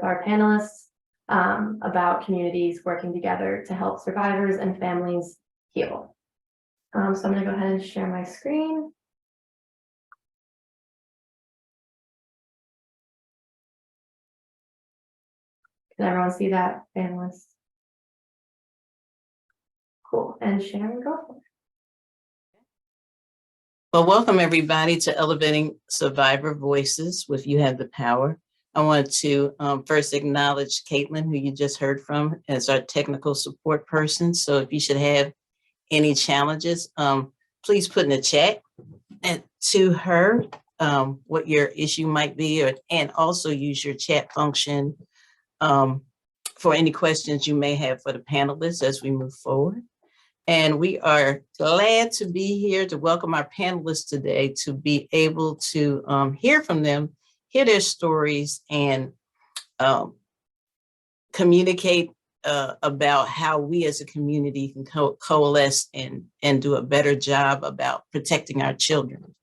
our panelists about communities working together to help survivors and families heal. So I'm going to go ahead and share my screen. Can everyone see that, panelists? Cool. And Sharon, go for it. Well, welcome everybody to Elevating Survivor Voices with You Have the Power. I want to first acknowledge Caitlin, who you just heard from, as our technical support person. So if you should have any challenges, please put in the chat and to her what your issue might be, and also use your chat function for any questions you may have for the panelists as we move forward. And we are glad to be here to welcome our panelists today, to be able to hear from them, hear their stories, and communicate about how we as a community can coalesce and do a better job about protecting our children.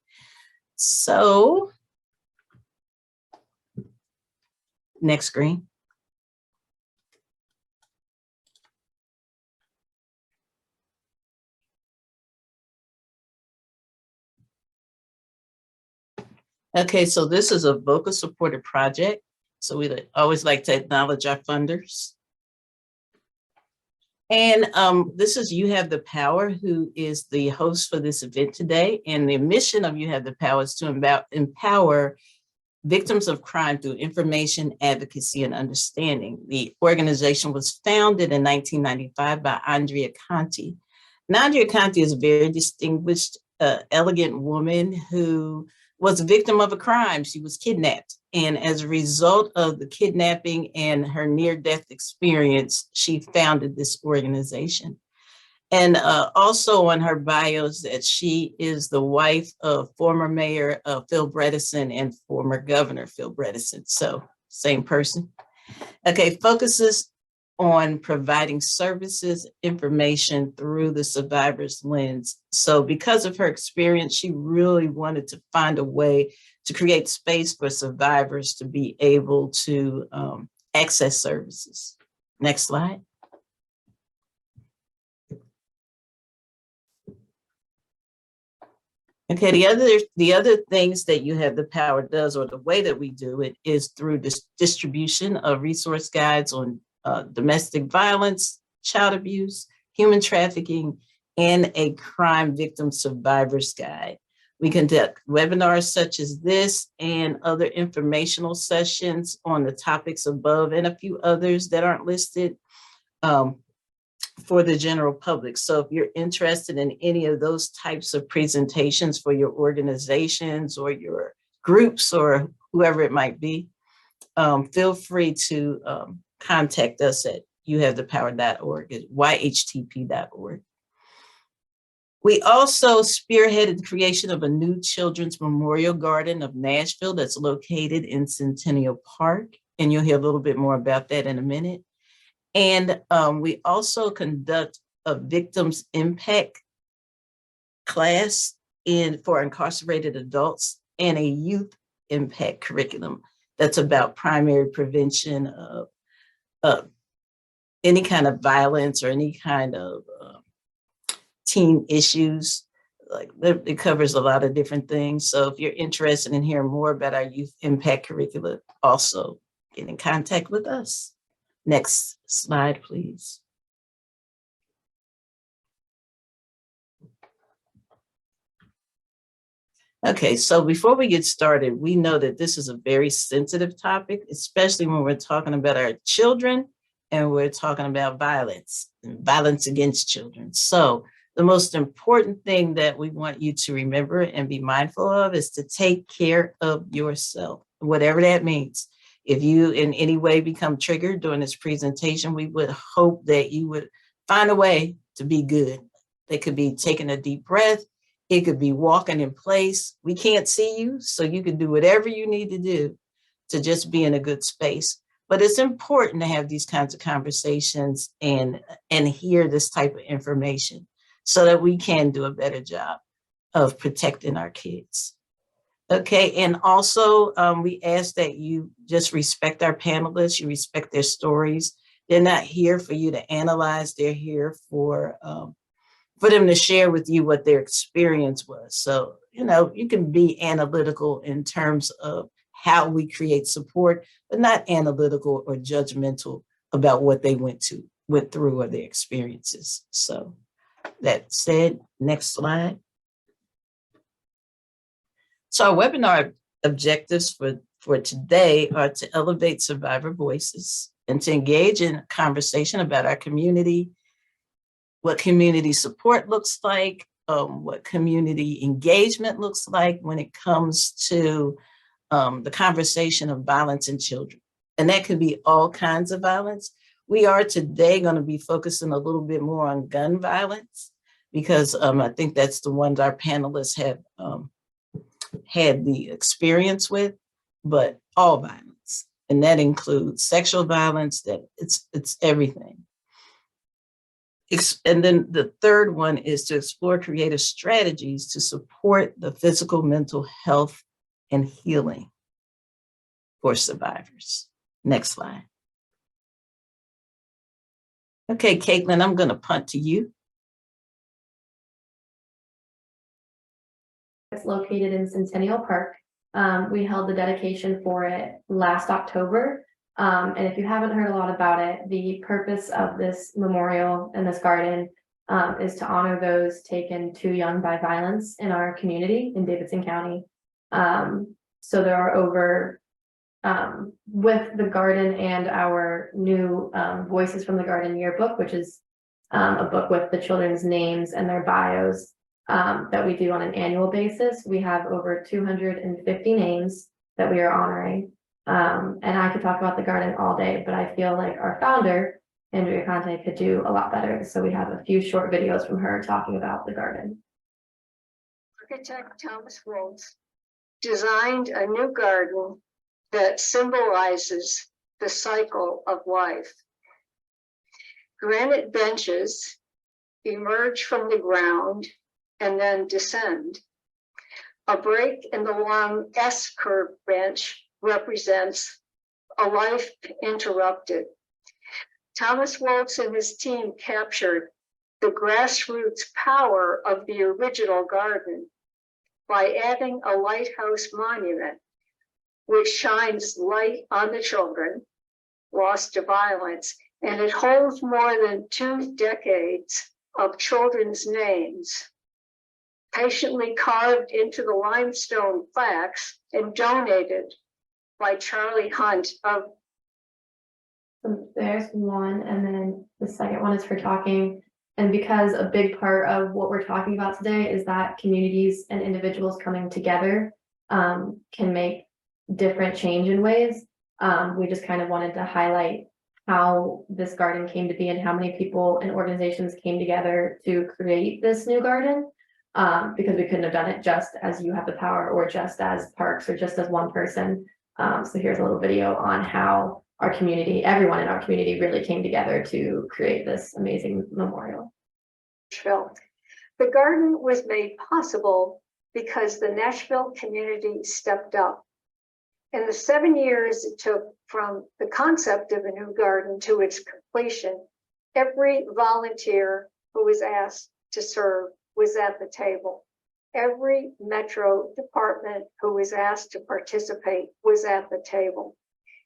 So, next screen. Okay, so this is a VOCA supported project. So we always like to acknowledge our funders. And this is You Have the Power, who is the host for this event today. And the mission of You Have the Power is to empower victims of crime through information, advocacy, and understanding. The organization was founded in 1995 by Andrea Conti. And Andrea Conti is a very distinguished, elegant woman who was a victim of a crime. She was kidnapped. And as a result of the kidnapping and her near-death experience, she founded this organization. And also on her bios that she is the wife of former Mayor Phil Bredesen and former Governor Phil Bredesen. So same person. Okay, focuses on providing services, information through the survivor's lens. So because of her experience, she really wanted to find a way to create space for survivors to be able to access services. Next slide. Okay, the other things that You Have the Power does, or the way that we do it, is through this distribution of resource guides on domestic violence, child abuse, human trafficking, and a crime victim survivors guide. We conduct webinars such as this and other informational sessions on the topics above, and a few others that aren't listed for the general public. So if you're interested in any of those types of presentations for your organizations or your groups or whoever it might be, feel free to contact us at youhavethepower.org, at yhtp.org. We also spearheaded the creation of a new Children's Memorial Garden of Nashville that's located in Centennial Park, and you'll hear a little bit more about that in a minute. And we also conduct a victims impact class for incarcerated adults and a youth impact curriculum that's about primary prevention of any kind of violence or any kind of teen issues. Like it covers a lot of different things. So if you're interested in hearing more about our youth impact curricula, also get in contact with us. Next slide, please. Okay, so before we get started, we know that this is a very sensitive topic, especially when we're talking about our children and we're talking about violence and violence against children. So the most important thing that we want you to remember and be mindful of is to take care of yourself, whatever that means. If you in any way become triggered during this presentation, we would hope that you would find a way to be good. It could be taking a deep breath. It could be walking in place. We can't see you, so you can do whatever you need to do to just be in a good space. But it's important to have these kinds of conversations and hear this type of information so that we can do a better job of protecting our kids. Okay, and also we ask that you just respect our panelists, you respect their stories. They're not here for you to analyze, they're here for them to share with you what their experience was. So, you know, you can be analytical in terms of how we create support, but not analytical or judgmental about what they went through or their experiences. So that said, next slide. So our webinar objectives for today are to elevate survivor voices and to engage in a conversation about our community, what community support looks like, what community engagement looks like when it comes to the conversation of violence in children. And that could be all kinds of violence. We are today going to be focusing a little bit more on gun violence because I think that's the ones our panelists have had the experience with, but all violence. And that includes sexual violence, that it's everything. And then the third one is to explore creative strategies to support the physical, mental health, and healing for survivors. Next slide. Okay, Caitlin, I'm going to punt to you. It's located in Centennial Park. We held the dedication for it last October. And if you haven't heard a lot about it, the purpose of this memorial and this garden is to honor those taken too young by violence in our community in Davidson County. So there are over, with the garden and our new Voices from the Garden yearbook, which is a book with the children's names and their bios that we do on an annual basis. We have over 250 names that we are honoring. And I could talk about the garden all day, but I feel like our founder, Andrea Conte, could do a lot better. So we have a few short videos from her talking about the garden. Architect Thomas Woltz designed a new garden that symbolizes the cycle of life. Granite benches emerge from the ground and then descend. A break in the long S-curve bench represents a life interrupted. Thomas Woltz and his team captured the grassroots power of the original garden by adding a lighthouse monument, which shines light on the children lost to violence, and it holds more than 2 decades of children's names, patiently carved into the limestone plaques and donated by Charlie Hunt of. So there's one, and then the second one is for talking. And because a big part of what we're talking about today is that communities and individuals coming together can make different change in ways. We just kind of wanted to highlight how this garden came to be and how many people and organizations came together to create this new garden. Because we couldn't have done it just as You Have the Power or just as Parks or just as one person. So here's a little video on how our community, everyone in our community really came together to create this amazing memorial. The garden was made possible because the Nashville community stepped up. In the 7 years it took from the concept of a new garden to its completion, every volunteer who was asked to serve was at the table. Every Metro department who was asked to participate was at the table.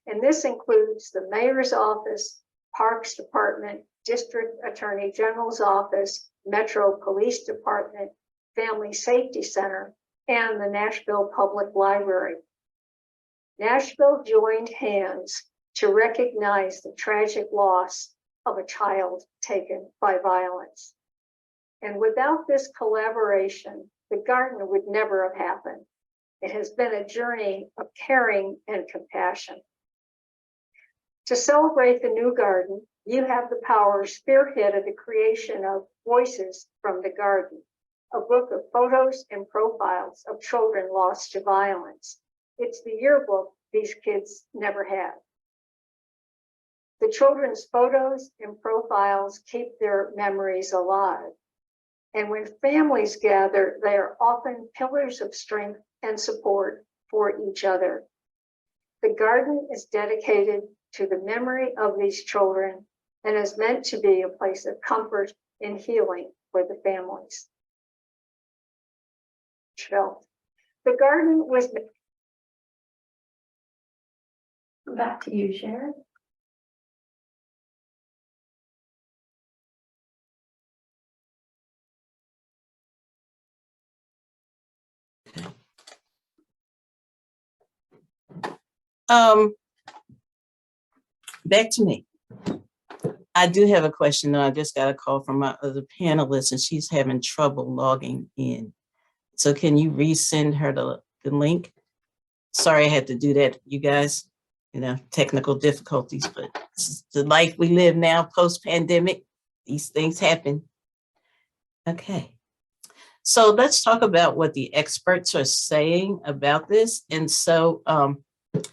And this includes the mayor's office, Parks Department, District Attorney General's office, Metro Police Department, Family Safety Center, and the Nashville Public Library. Nashville joined hands to recognize the tragic loss of a child taken by violence. And without this collaboration, the garden would never have happened. It has been a journey of caring and compassion. To celebrate the new garden, You Have the Power spearheaded the creation of Voices from the Garden, a book of photos and profiles of children lost to violence. It's the yearbook these kids never had. The children's photos and profiles keep their memories alive. And when families gather, they are often pillars of strength and support for each other. The garden is dedicated to the memory of these children and is meant to be a place of comfort and healing for the families. The garden was Back to you, Sharon. Back to me. I do have a question, though. I just got a call from my other panelist and she's having trouble logging in. So can you resend her the link? Sorry, I had to do that, you guys. You know, technical difficulties, but this is the life we live now post-pandemic. These things happen. Okay. So let's talk about what the experts are saying about this. And so the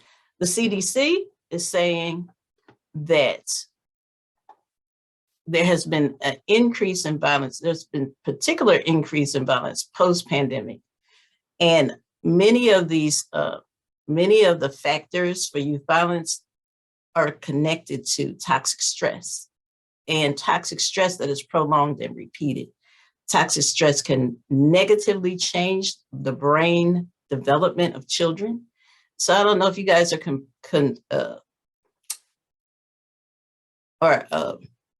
CDC is saying that there has been an increase in violence. There's been particular increase in violence post-pandemic. And many of the factors for youth violence are connected to toxic stress, and toxic stress that is prolonged and repeated. Toxic stress can negatively change the brain development of children. So I don't know if you guys are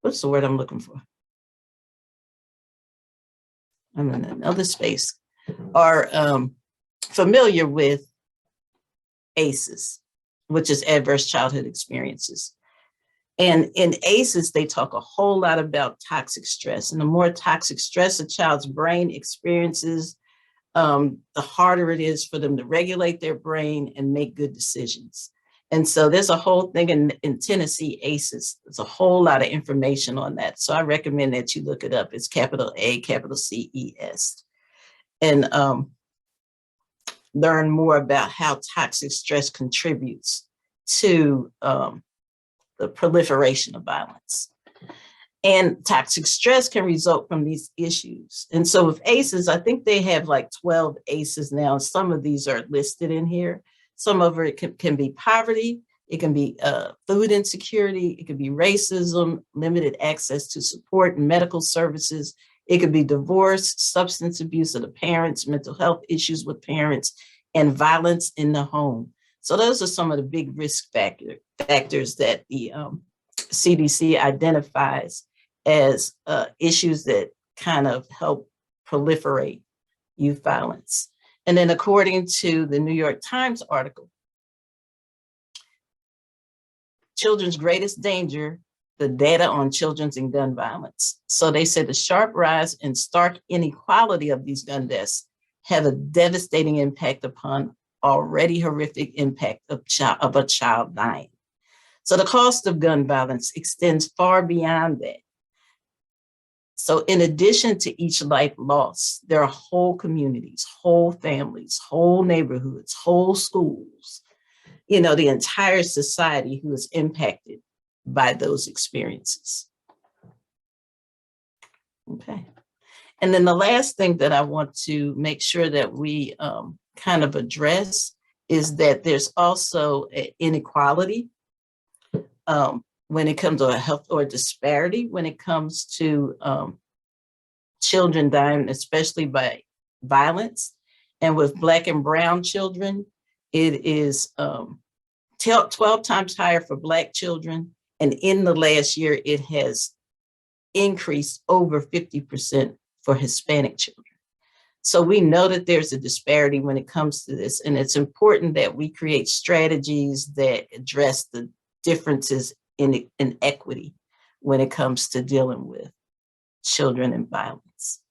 what's the word I'm looking for? I'm in another space. Are familiar with ACEs, which is adverse childhood experiences. And in ACEs, they talk a whole lot about toxic stress. And the more toxic stress a child's brain experiences, the harder it is for them to regulate their brain and make good decisions. And so there's a whole thing in Tennessee ACEs. There's a whole lot of information on that. So I recommend that you look it up. It's capital A, capital CES. And learn more about how toxic stress contributes to the proliferation of violence. And toxic stress can result from these issues. And so with ACEs, I think they have like 12 ACEs now. Some of these are listed in here. Some of it can be poverty. It can be food insecurity. It could be racism, limited access to support and medical services. It could be divorce, substance abuse of the parents, mental health issues with parents, and violence in the home. So those are some of the big risk factors that the CDC identifies as issues that kind of help proliferate youth violence. And then according to the New York Times article, children's greatest danger, the data on children's and gun violence. So they said the sharp rise and stark inequality of these gun deaths have a devastating impact upon already horrific impact of a child dying. So the cost of gun violence extends far beyond that. So in addition to each life lost, there are whole communities, whole families, whole neighborhoods, whole schools, you know, the entire society who is impacted by those experiences. Okay. And then the last thing that I want to make sure that we kind of address is that there's also an inequality when it comes to a health or disparity when it comes to children dying, especially by violence. And with Black and brown children, it is 12 times higher for Black children. And in the last year, it has increased over 50% for Hispanic children. So we know that there's a disparity when it comes to this. And it's important that we create strategies that address the differences in equity when it comes to dealing with children and violence.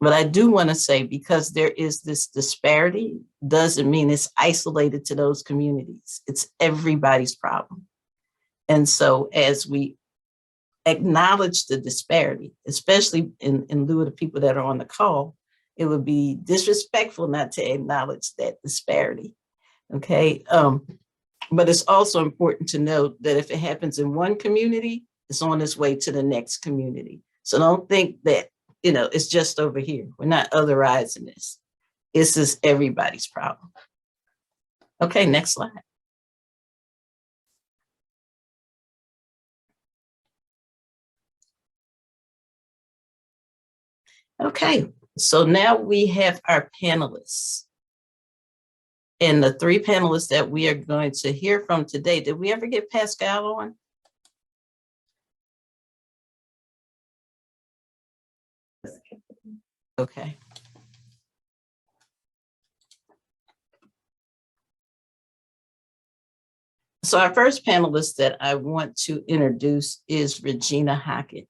But I do want to say, because there is this disparity, doesn't mean it's isolated to those communities. It's everybody's problem. And so as we acknowledge the disparity, especially in lieu of the people that are on the call, it would be disrespectful not to acknowledge that disparity, okay? But it's also important to note that if it happens in one community, it's on its way to the next community. So don't think that, you know, it's just over here. We're not otherizing this. This is everybody's problem. Okay, next slide. Okay, so now we have our panelists. And the three panelists that we are going to hear from today, did we ever get Pascal on? Okay. So our first panelist that I want to introduce is Regina Hockett.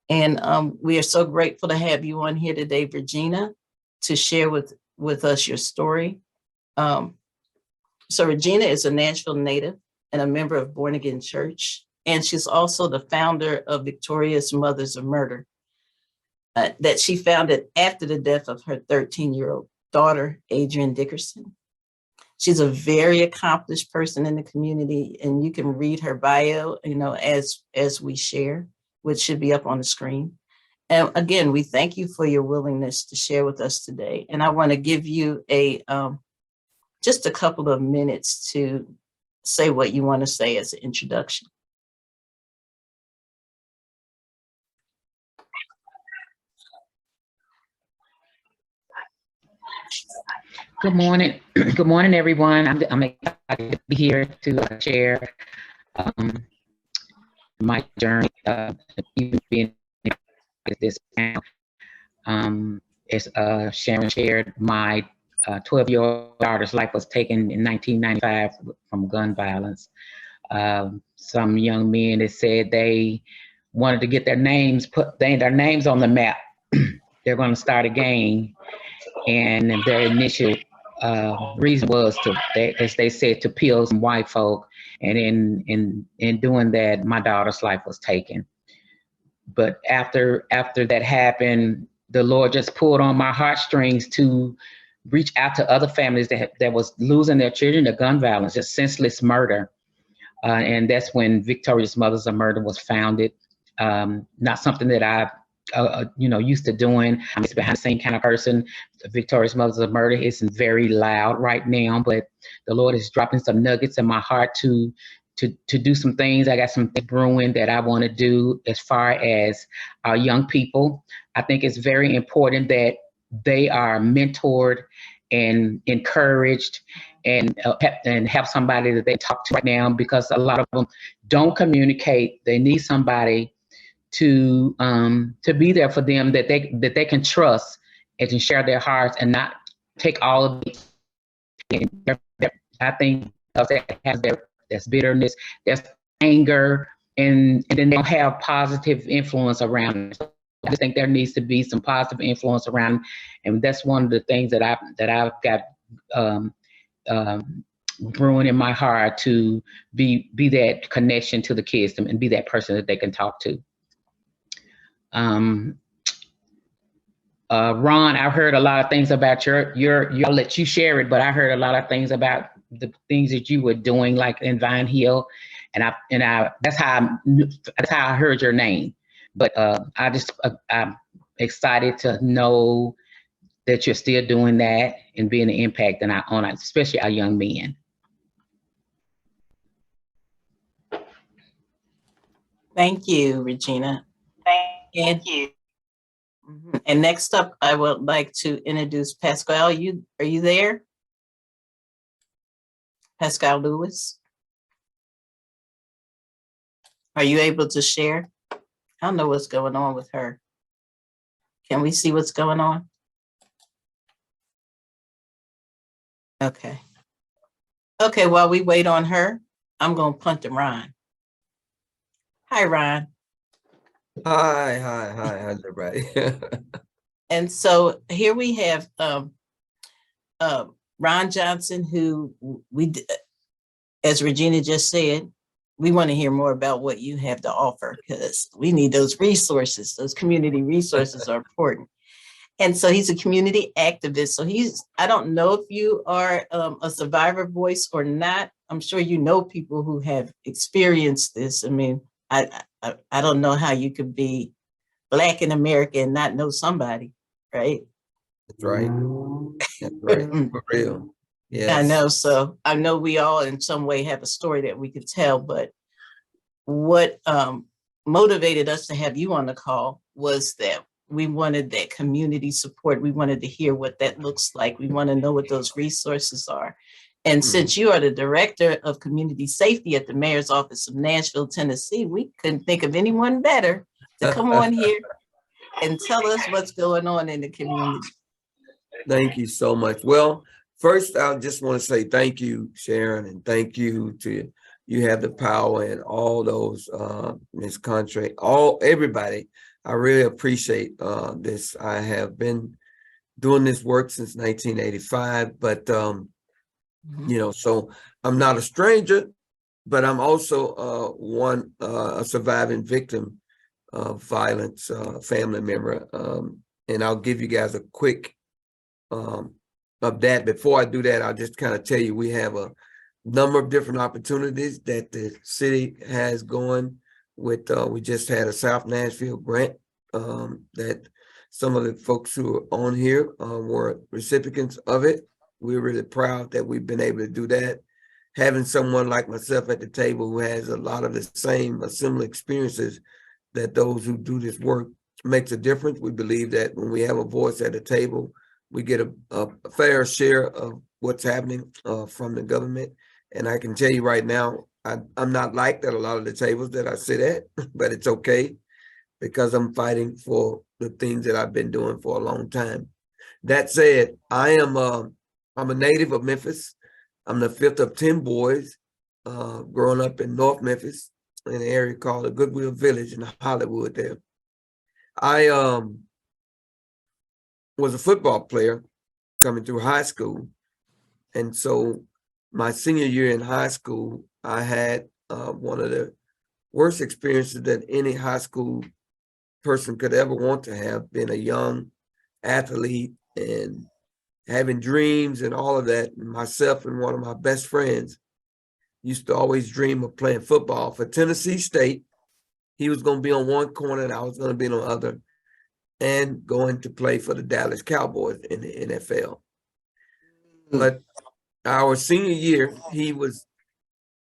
And we are so grateful to have you on here today, Regina, to share with us your story. So Regina is a Nashville native and a member of Born Again Church. And she's also the founder of Victorious Mothers of Murder, that she founded after the death of her 13-year-old daughter, Adrienne Dickerson. She's a very accomplished person in the community, and you can read her bio, as we share, which should be up on the screen. And again, we thank you for your willingness to share with us today. And I want to give you just a couple of minutes to say what you want to say as an introduction. Good morning. Good morning, everyone. I'm excited to be here to share my journey, even being this panel. As Sharon shared, my 12-year-old daughter's life was taken in 1995 from gun violence. Some young men that said they wanted to get their names on the map. They're going to start a gang, and their initial reason was as they said, to peel some white folk. And in doing that, my daughter's life was taken. But after that happened, the Lord just pulled on my heartstrings to reach out to other families that was losing their children to gun violence, just senseless murder. And that's when Victorious Mothers of Murder was founded. Not something that I used to doing. I'm just behind the same kind of person. The Victorious Mothers of Murder isn't very loud right now, but the Lord is dropping some nuggets in my heart to do some things. I got some things brewing that I want to do as far as our young people. I think it's very important that they are mentored and encouraged and have somebody that they talk to right now, because a lot of them don't communicate. They need somebody to be there for them that they can trust and to share their hearts and not take all of it. I think that has there's bitterness, there's anger, and then they don't have positive influence around it. I just think there needs to be some positive influence around, and that's one of the things that I've got brewing in my heart, to be that connection to the kids and be that person that they can talk to. Ron, I've heard a lot of things about I'll let you share it, but I heard a lot of things about the things that you were doing, like in Vine Hill, and that's how I heard your name. But I'm excited to know that you're still doing that and being an impact on especially our young men. Thank you, Regina. Thank you. And next up, I would like to introduce Pascal. Are you there? Pascal Lewis. Are you able to share? I don't know what's going on with her. Can we see what's going on? Okay. Okay, while we wait on her, I'm going to punt to Ron. Hi, Ron. Hi, how's everybody? And so here we have Ron Johnson, who as Regina just said, we want to hear more about what you have to offer, because we need those resources. Those community resources are important. And so he's a community activist. So I don't know if you are a survivor voice or not. I'm sure you know people who have experienced this. I mean, I don't know how you could be Black in America and not know somebody, right? That's right. That's right. For real. I Yes. know. So I know we all in some way have a story that we could tell, but what motivated us to have you on the call was that we wanted that community support. We wanted to hear what that looks like. We want to know what those resources are. And since you are the director of community safety at the mayor's office of Nashville, Tennessee, we couldn't think of anyone better to come on here and tell us what's going on in the community. Thank you so much. Well, first, I just want to say thank you, Sharon, and thank you to You Have the Power and all those, Ms. Contre, everybody. I really appreciate this. I have been doing this work since 1985, but so I'm not a stranger, but I'm also a surviving victim of violence, family member. And I'll give you guys a quick of that. Before I do that, I'll just kind of tell you, we have a number of different opportunities that the city has going with, we just had a South Nashville grant that some of the folks who are on here were recipients of it. We're really proud that we've been able to do that. Having someone like myself at the table who has a lot of the same or similar experiences that those who do this work makes a difference. We believe that when we have a voice at the table, we get a fair share of what's happening from the government. And I can tell you right now, I'm not liked at a lot of the tables that I sit at, but it's okay because I'm fighting for the things that I've been doing for a long time. That said, I'm a native of Memphis. I'm the fifth of 10 boys growing up in North Memphis in an area called the Goodwill Village in Hollywood there. I was a football player coming through high school. And so my senior year in high school, I had one of the worst experiences that any high school person could ever want to have, being a young athlete and having dreams and all of that. And myself and one of my best friends used to always dream of playing football for Tennessee State. He was going to be on one corner and I was going to be on the other, and going to play for the Dallas Cowboys in the NFL. But our senior year, he was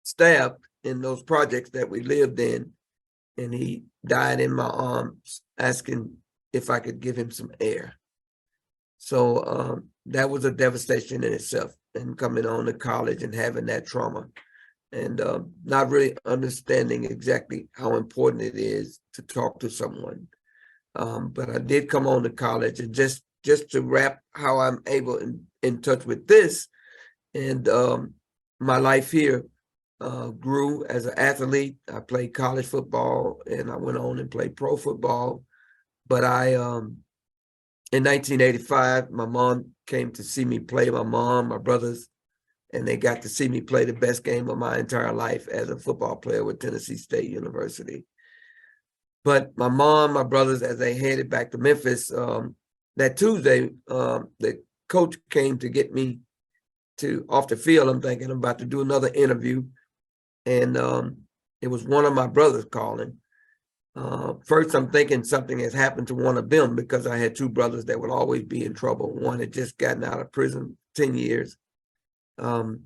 stabbed in those projects that we lived in, and he died in my arms asking if I could give him some air. So that was a devastation in itself, and coming on to college and having that trauma and not really understanding exactly how important it is to talk to someone. But I did come on to college, and just to wrap how I'm able in touch with this, and my life here grew as an athlete. I played college football and I went on and played pro football. But in 1985, my mom came to see me play, my mom, my brothers, and they got to see me play the best game of my entire life as a football player with Tennessee State University. But my mom, my brothers, as they headed back to Memphis, that Tuesday, the coach came to get me off the field. I'm thinking I'm about to do another interview. And it was one of my brothers calling. First, I'm thinking something has happened to one of them, because I had two brothers that would always be in trouble. One had just gotten out of prison 10 years. And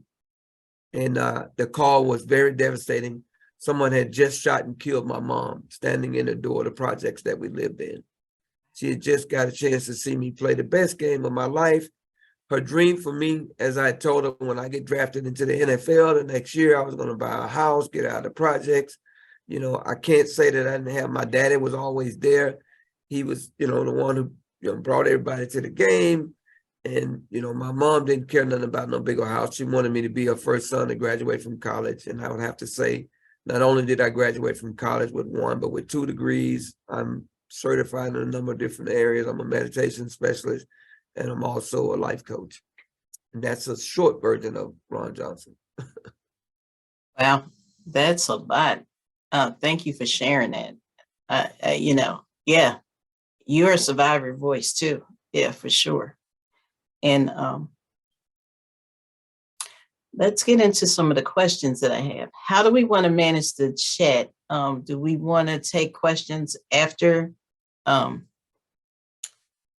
the call was very devastating. Someone had just shot and killed my mom standing in the door of the projects that we lived in. She had just got a chance to see me play the best game of my life. Her dream for me, as I told her, when I get drafted into the NFL the next year, I was going to buy a house, get out of the projects. You know, I can't say that I didn't have, my daddy was always there. He was, the one who brought everybody to the game. And, my mom didn't care nothing about no bigger house. She wanted me to be her first son to graduate from college. And I would have to say, not only did I graduate from college with one, but with 2 degrees. I'm certified in a number of different areas. I'm a meditation specialist, and I'm also a life coach. And that's a short version of Ron Johnson. Wow, that's a lot. Thank you for sharing that. Yeah, you're a survivor voice too. Yeah, for sure. And let's get into some of the questions that I have. How do we want to manage the chat? Do we want to take questions after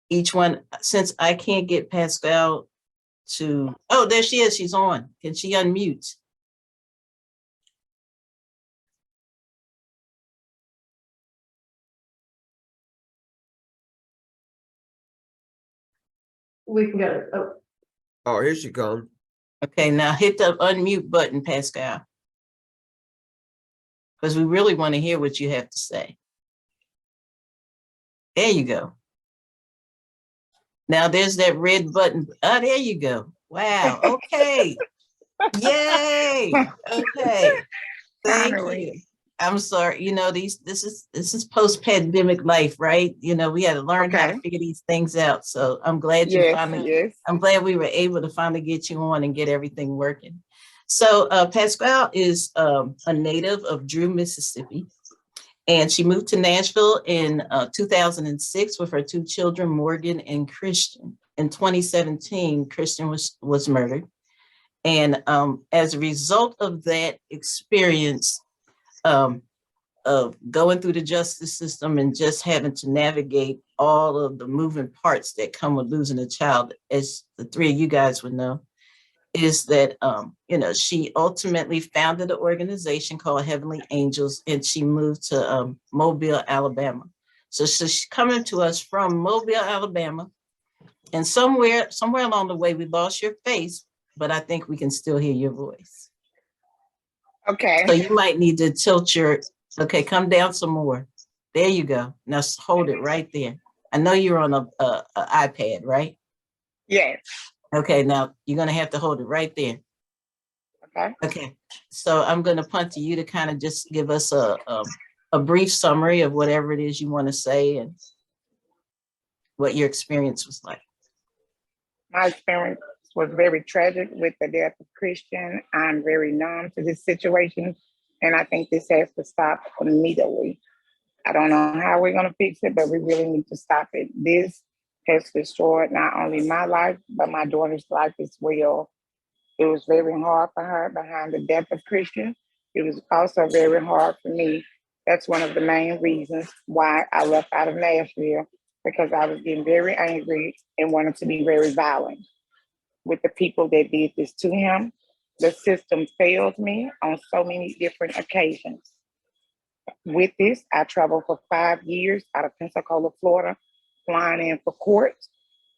each one, since I can't get Pascal to, oh, there she is, she's on. Can she unmute? We can go to, oh, Oh, here she comes. Okay, now hit the unmute button, Pascal. Because we really want to hear what you have to say. There you go. Now there's that red button. Oh, there you go. Wow. Okay. Yay. Okay. Thank Finally. you. I'm sorry. You know, this is post-pandemic life, right? You know, we had to learn how to Okay. figure these things out. So I'm glad Yes. I'm glad we were able to finally get you on and get everything working. So Pascal is a native of Drew, Mississippi. And she moved to Nashville in 2006 with her two children, Morgan and Christian. In 2017, Christian was murdered. And as a result of that experience of going through the justice system and just having to navigate all of the moving parts that come with losing a child, as the three of you guys would know, is that, you know, she ultimately founded an organization called Heavenly Angels, and she moved to Mobile, Alabama. So she's coming to us from Mobile, Alabama, and somewhere along the way, we lost your face, but I think we can still hear your voice. Okay. So you might need to tilt okay, come down some more. There you go. Now hold it right there. I know you're on a iPad, right? Yes. Okay, now you're gonna have to hold it right there. Okay. Okay, so I'm gonna punt to you to kind of just give us a brief summary of whatever it is you want to say and what your experience was like. My experience was very tragic with the death of Christian. I'm very numb to this situation, and I think this has to stop immediately. I don't know how we're going to fix it, but we really need to stop it. This has destroyed not only my life, but my daughter's life as well. It was very hard for her behind the death of Christian. It was also very hard for me. That's one of the main reasons why I left out of Nashville, because I was getting very angry and wanted to be very violent with the people that did this to him. The system failed me on so many different occasions. With this, I traveled for 5 years out of Pensacola, Florida, flying in for court,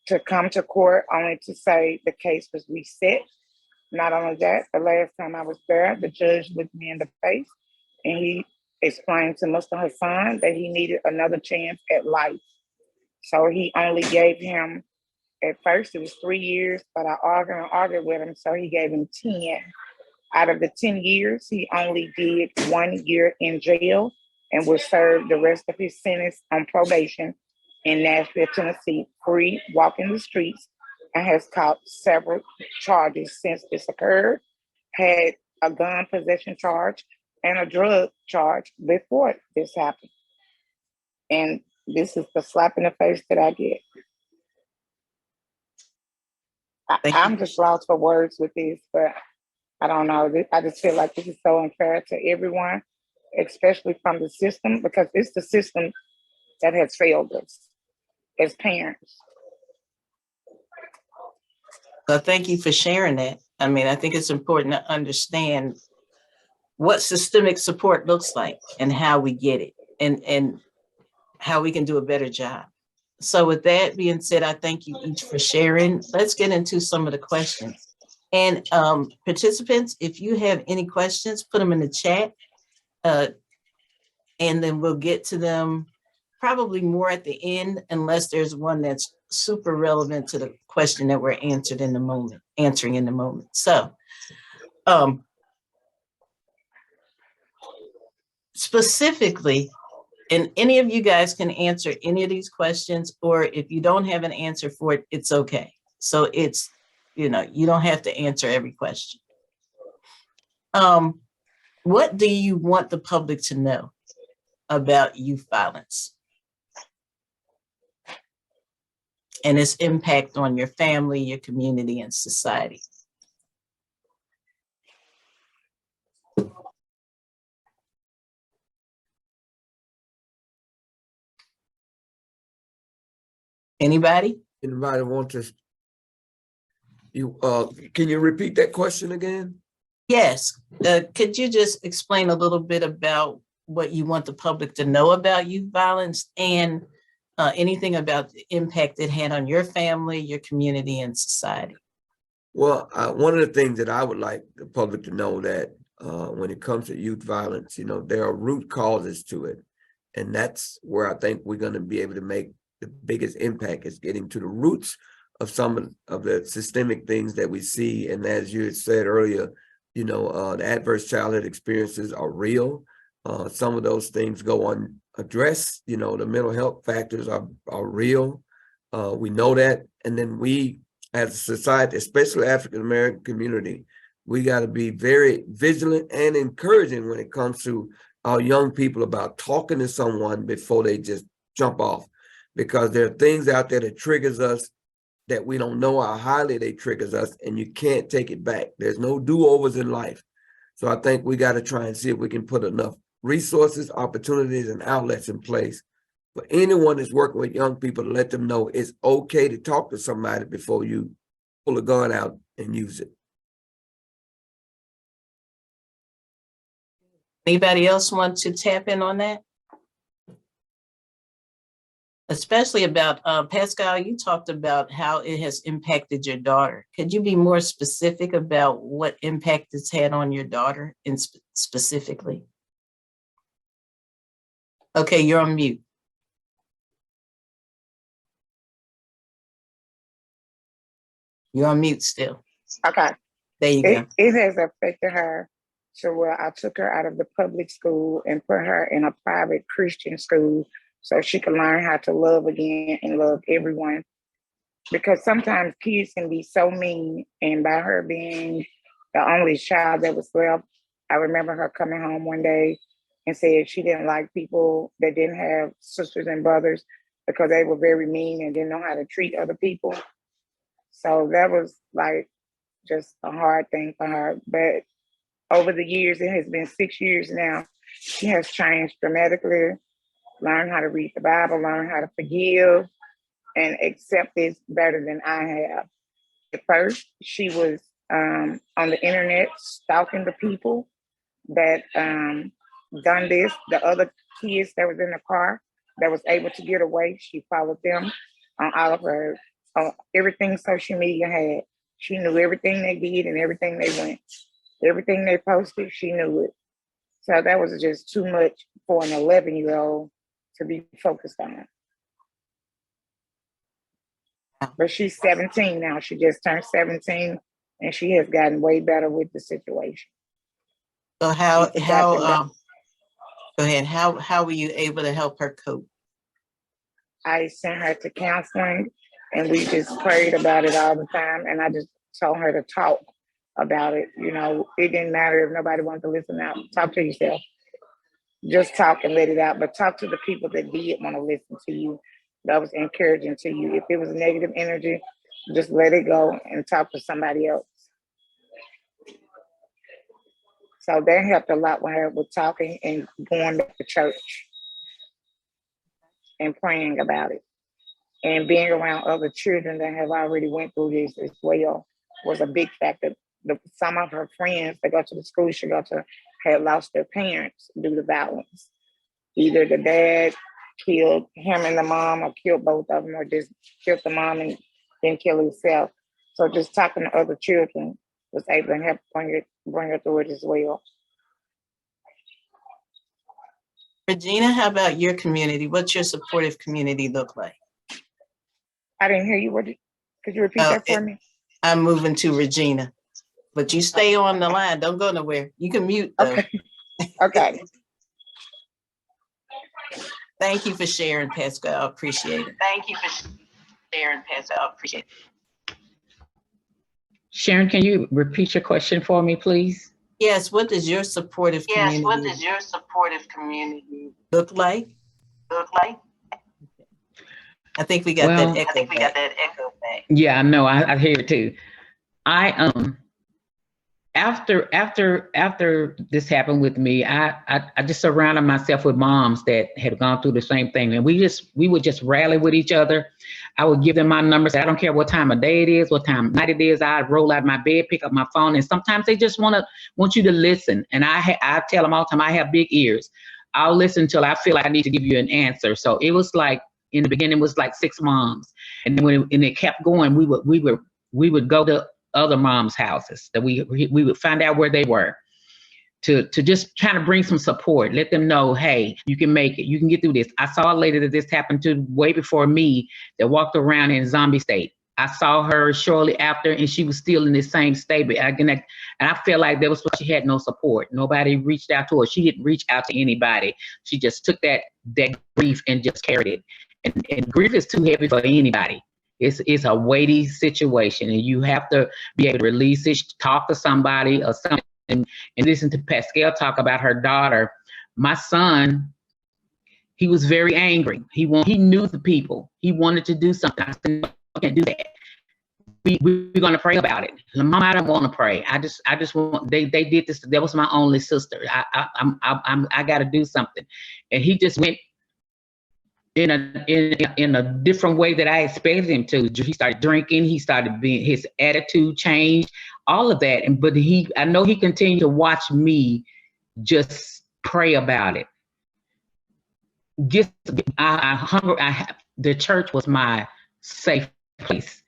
to come to court only to say the case was reset. Not only that, the last time I was there, the judge looked me in the face and he explained to Mr. Hassan that he needed another chance at life. So he only gave him, at first it was 3 years, but I argued with him, so he gave him 10. Out of the 10 years, he only did 1 year in jail and will serve the rest of his sentence on probation in Nashville, Tennessee, free, walking the streets, and has caught several charges since this occurred. Had a gun possession charge and a drug charge before this happened. And this is the slap in the face that I get. I'm just lost for words with this, but I don't know. I just feel like this is so unfair to everyone, especially from the system, because it's the system that has failed us as parents. So thank you for sharing that. I mean, I think it's important to understand what systemic support looks like and how we get it and how we can do a better job. So with that being said, I thank you each for sharing. Let's get into some of the questions. And participants, if you have any questions, put them in the chat. And then we'll get to them probably more at the end, unless there's one that's super relevant to the question that we're answering in the moment. So specifically, and any of you guys can answer any of these questions, or if you don't have an answer for it, it's okay. So it's, you know, you don't have to answer every question. What do you want the public to know about youth violence and its impact on your family, your community, and society? Anybody? Anybody want to? Can you repeat that question again? Yes. Could you just explain a little bit about what you want the public to know about youth violence and anything about the impact it had on your family, your community, and society? Well, one of the things that I would like the public to know that when it comes to youth violence, there are root causes to it. And that's where I think we're going to be able to make the biggest impact, is getting to the roots of some of the systemic things that we see. And as you had said earlier, the adverse childhood experiences are real. Some of those things go unaddressed. The mental health factors are real. We know that. And then we, as a society, especially African-American community, we got to be very vigilant and encouraging when it comes to our young people about talking to someone before they just jump off, because there are things out there that triggers us that we don't know how highly they triggers us, and you can't take it back. There's no do-overs in life. So I think we got to try and see if we can put enough resources, opportunities, and outlets in place for anyone that's working with young people to let them know it's okay to talk to somebody before you pull a gun out and use it. Anybody else want to tap in on that? Especially about, Pascal, you talked about how it has impacted your daughter. Could you be more specific about what impact it's had on your daughter specifically? Okay, you're on mute. You're on mute still. Okay. There you go. It has affected her to where I took her out of the public school and put her in a private Christian school so she could learn how to love again and love everyone. Because sometimes kids can be so mean, and by her being the only child that was left, I remember her coming home one day and said she didn't like people that didn't have sisters and brothers because they were very mean and didn't know how to treat other people. So that was like just a hard thing for her. But over the years, it has been 6 years now, she has changed dramatically, learned how to read the Bible, learned how to forgive, and accept this better than I have. At first, she was on the internet stalking the people that done this. The other kids that was in the car that was able to get away, she followed them on all of her, on everything social media had. She knew everything they did and everything they went. Everything they posted, she knew it. So that was just too much for an 11-year-old to be focused on. But she's 17 now. She just turned 17 and she has gotten way better with the situation. So go ahead. How were you able to help her cope? I sent her to counseling and we just prayed about it all the time. And I just told her to talk about it. It didn't matter if nobody wanted to listen out. Talk to yourself. Just talk and let it out. But talk to the people that did want to listen to you. That was encouraging to you. If it was negative energy, just let it go and talk to somebody else. So that helped a lot with her with talking and going back to church and praying about it. And being around other children that have already went through this as well was a big factor. Some of her friends that go to the school she go to had lost their parents due to violence. Either the dad killed him and the mom, or killed both of them, or just killed the mom and then killed himself. So just talking to other children was able to help bring her through it as well. Regina, how about your community? What's your supportive community look like? I didn't hear you. Could you repeat that for me? I'm moving to Regina, but you stay on the line. Don't go nowhere. You can mute though. Okay. Okay. Thank you for sharing, Pascal. Appreciate it. Sharon, can you repeat your question for me, please? Yes, what does your supportive community look like? I think we got Well, that echo back. Yeah, I know. I hear it too. after this happened with me, I just surrounded myself with moms that had gone through the same thing, and we would just rally with each other. I would give them my numbers. I don't care what time of day it is, what time of night it is. I'd roll out of my bed, pick up my phone, and sometimes they just want you to listen. And I tell them all the time, I have big ears. I'll listen until I feel like I need to give you an answer. So it was like in the beginning, it was like 6 moms, and then when it kept going, we would go to other moms' houses that we would find out where they were to just try to bring some support, let them know, hey, you can make it, you can get through this. I saw a lady that this happened to way before me that walked around in zombie state. I saw her shortly after, and she was still in the same state. And I felt like that was what she had no support. Nobody reached out to her. She didn't reach out to anybody. She just took that grief and just carried it. And grief is too heavy for anybody. It's a weighty situation, and you have to be able to release it, talk to somebody or something, and listen to Pascal talk about her daughter. My son, he was very angry. He knew the people. He wanted to do something. I said, no, I can't do that. We're gonna pray about it. Mom, I don't want to pray. I just want. They did this. That was my only sister. I got to do something, and he just went in a different way that I expected him to. He started drinking. He started his attitude changed, all of that. But I know he continued to watch me just pray about it. The church was my safe place.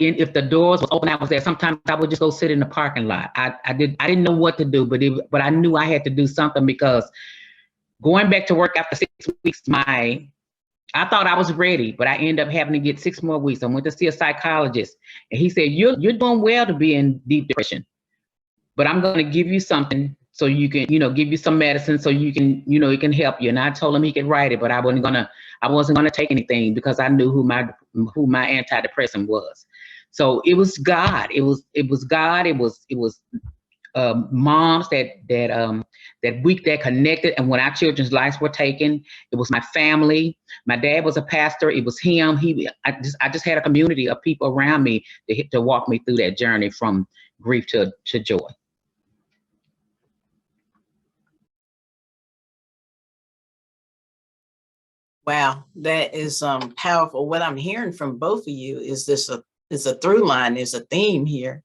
If the doors was open, I was there. Sometimes I would just go sit in the parking lot. I didn't know what to do, but I knew I had to do something, because going back to work after 6 weeks, I thought I was ready, but I ended up having to get 6 more weeks. I went to see a psychologist, and he said, you're doing well to be in deep depression, but I'm going to give you something so you can, give you some medicine so you can, it can help you. And I told him he could write it, but I wasn't gonna take anything, because I knew who my antidepressant was. So it was God. It was God. It was moms that connected. And when our children's lives were taken, it was my family. My dad was a pastor. It was him. I just had a community of people around me to walk me through that journey from grief to joy. Wow, that is powerful. What I'm hearing from both of you is a through line, there's a theme here.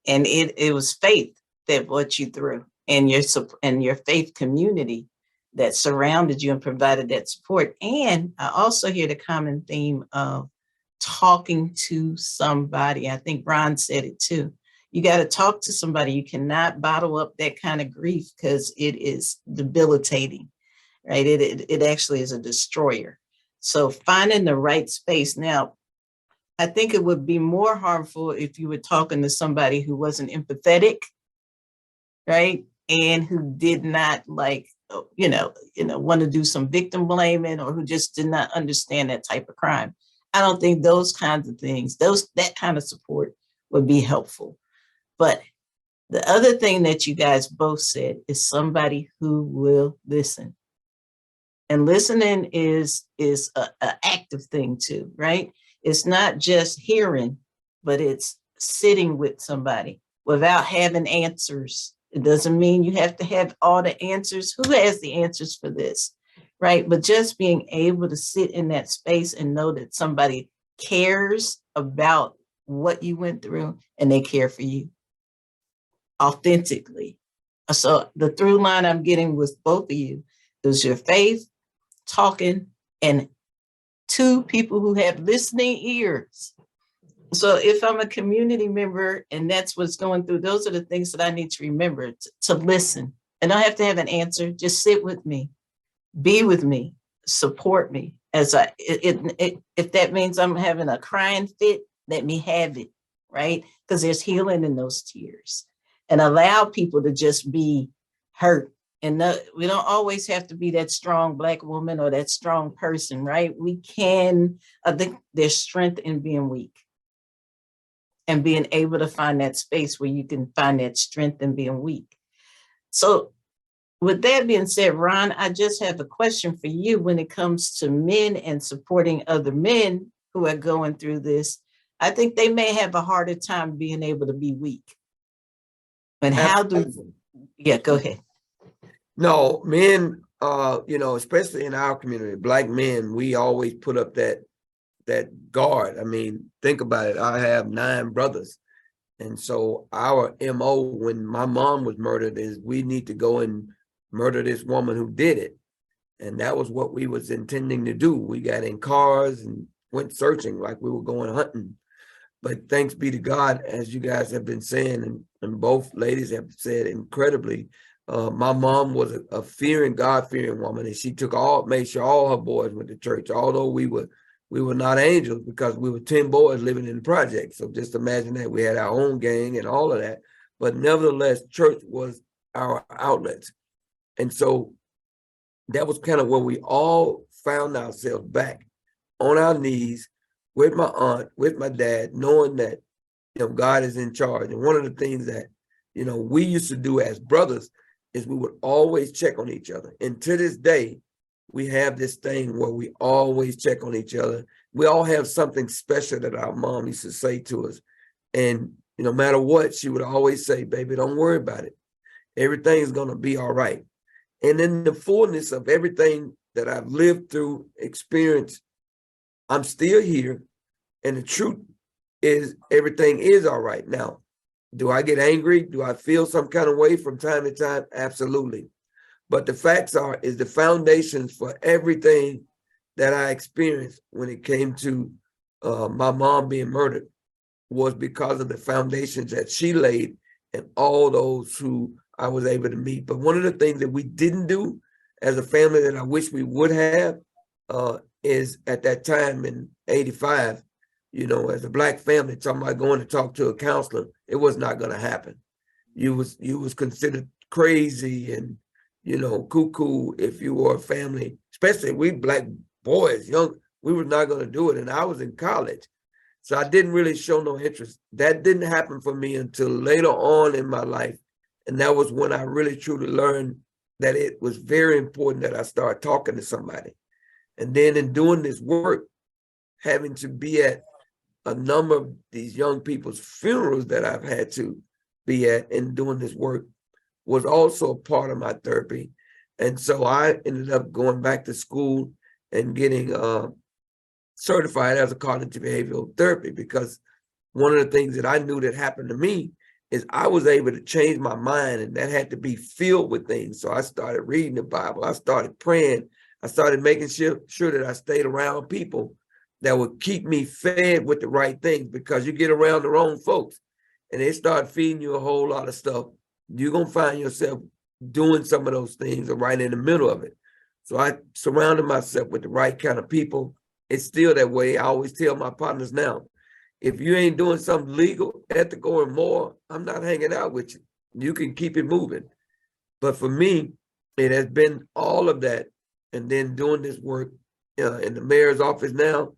And it was faith that brought you through, and your faith community that surrounded you and provided that support. And I also hear the common theme of talking to somebody. I think Ron said it too. You got to talk to somebody. You cannot bottle up that kind of grief, because it is debilitating. Right? It actually is a destroyer. So finding the right space. Now, I think it would be more harmful if you were talking to somebody who wasn't empathetic, right? And who did not want to do some victim blaming, or who just did not understand that type of crime. I don't think those kinds of things, that kind of support would be helpful. But the other thing that you guys both said is somebody who will listen. And listening is an active thing too, right? It's not just hearing, but it's sitting with somebody without having answers. It doesn't mean you have to have all the answers. Who has the answers for this, right? But just being able to sit in that space and know that somebody cares about what you went through and they care for you authentically. So the through line I'm getting with both of you is your faith, talking, and 2 people who have listening ears. So if I'm a community member and that's what's going through, those are the things that I need to remember, to listen. And I don't have to have an answer. Just sit with me, be with me, support me. If that means I'm having a crying fit, let me have it, right? Because there's healing in those tears. And allow people to just be hurt. And we don't always have to be that strong Black woman or that strong person, right? I think there's strength in being weak and being able to find that space where you can find that strength in being weak. So with that being said, Ron, I just have a question for you when it comes to men and supporting other men who are going through this. I think they may have a harder time being able to be weak. And how do, yeah, go ahead. No, men, especially in our community, Black men, we always put up that guard. I mean, think about it. I have 9 brothers. And so our MO when my mom was murdered is we need to go and murder this woman who did it. And that was what we was intending to do. We got in cars and went searching like we were going hunting. But thanks be to God, as you guys have been saying, and both ladies have said incredibly, my mom was a fearing, God-fearing woman, and she made sure all her boys went to church, although we were not angels because we were 10 boys living in the project. So just imagine that we had our own gang and all of that. But nevertheless, church was our outlets. And so that was kind of where we all found ourselves back on our knees with my aunt, with my dad, knowing that, God is in charge. And one of the things that, we used to do as brothers is we would always check on each other. And to this day, we have this thing where we always check on each other. We all have something special that our mom used to say to us. And no matter what, she would always say, baby, don't worry about it. Everything's going to be all right. And in the fullness of everything that I've lived through, experienced, I'm still here. And the truth is everything is all right. Now, do I get angry? Do I feel some kind of way from time to time? Absolutely. But the facts is the foundations for everything that I experienced when it came to my mom being murdered was because of the foundations that she laid and all those who I was able to meet. But one of the things that we didn't do as a family that I wish we would have is at that time in 85, as a Black family, talking about going to talk to a counselor, it was not going to happen. You was considered crazy and, cuckoo if you were a family, especially we Black boys, young, we were not going to do it. And I was in college. So I didn't really show no interest. That didn't happen for me until later on in my life. And that was when I really truly learned that it was very important that I start talking to somebody. And then in doing this work, having to be at a number of these young people's funerals that I've had to be at and doing this work was also a part of my therapy. And so I ended up going back to school and getting certified as a cognitive behavioral therapy, because one of the things that I knew that happened to me is I was able to change my mind, and that had to be filled with things. So I started reading the Bible. I started praying. I started making sure that I stayed around people that would keep me fed with the right things, because you get around the wrong folks and they start feeding you a whole lot of stuff, you're going to find yourself doing some of those things or right in the middle of it. So I surrounded myself with the right kind of people. It's still that way. I always tell my partners now, if you ain't doing something legal, ethical, or moral, I'm not hanging out with you. You can keep it moving. But for me, it has been all of that. And then doing this work in the mayor's office now,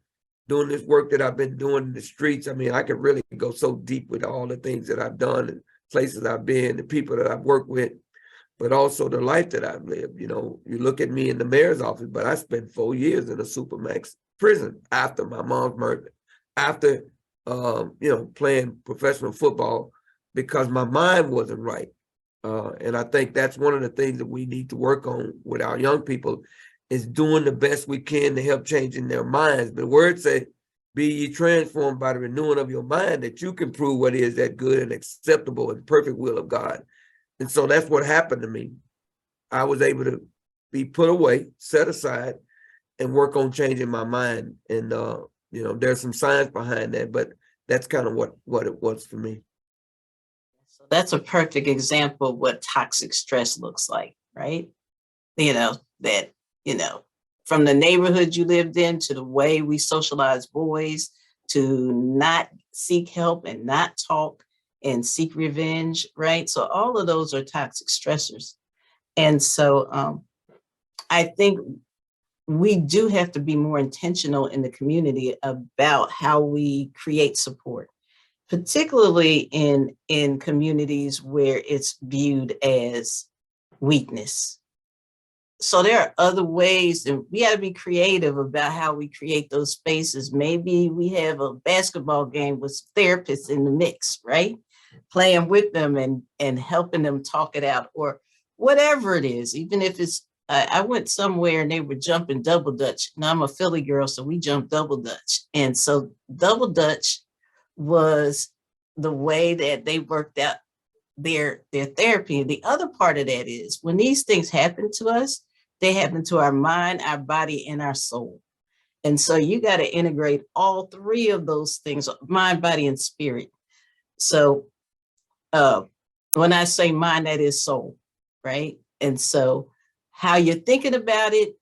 doing this work that I've been doing in the streets. I mean, I could really go so deep with all the things that I've done and places I've been, the people that I've worked with, but also the life that I've lived. You look at me in the mayor's office, but I spent 4 years in a Supermax prison after my mom's murder, after, playing professional football, because my mind wasn't right. And I think that's one of the things that we need to work on with our young people, is doing the best we can to help changing their minds. The word said, be ye transformed by the renewing of your mind, that you can prove what is that good and acceptable and perfect will of God. And so that's what happened to me. I was able to be put away, set aside, and work on changing my mind. And, there's some science behind that, but that's kind of what it was for me. So that's a perfect example of what toxic stress looks like, right? From the neighborhood you lived in to the way we socialize boys, to not seek help and not talk and seek revenge, right? So all of those are toxic stressors. And so I think we do have to be more intentional in the community about how we create support, particularly in communities where it's viewed as weakness. So there are other ways, and we got to be creative about how we create those spaces. Maybe we have a basketball game with therapists in the mix, right? playing with them and helping them talk it out, or whatever it is, even if it's, I went somewhere and they were jumping double Dutch. Now I'm a Philly girl, so we jumped double Dutch. And so double Dutch was the way that they worked out their therapy. And the other part of that is when these things happen to us, they happen to our mind, our body, and our soul. And so you got to integrate all three of those things, mind, body, and spirit. So when I say mind, that is soul, right? And so how you're thinking about it,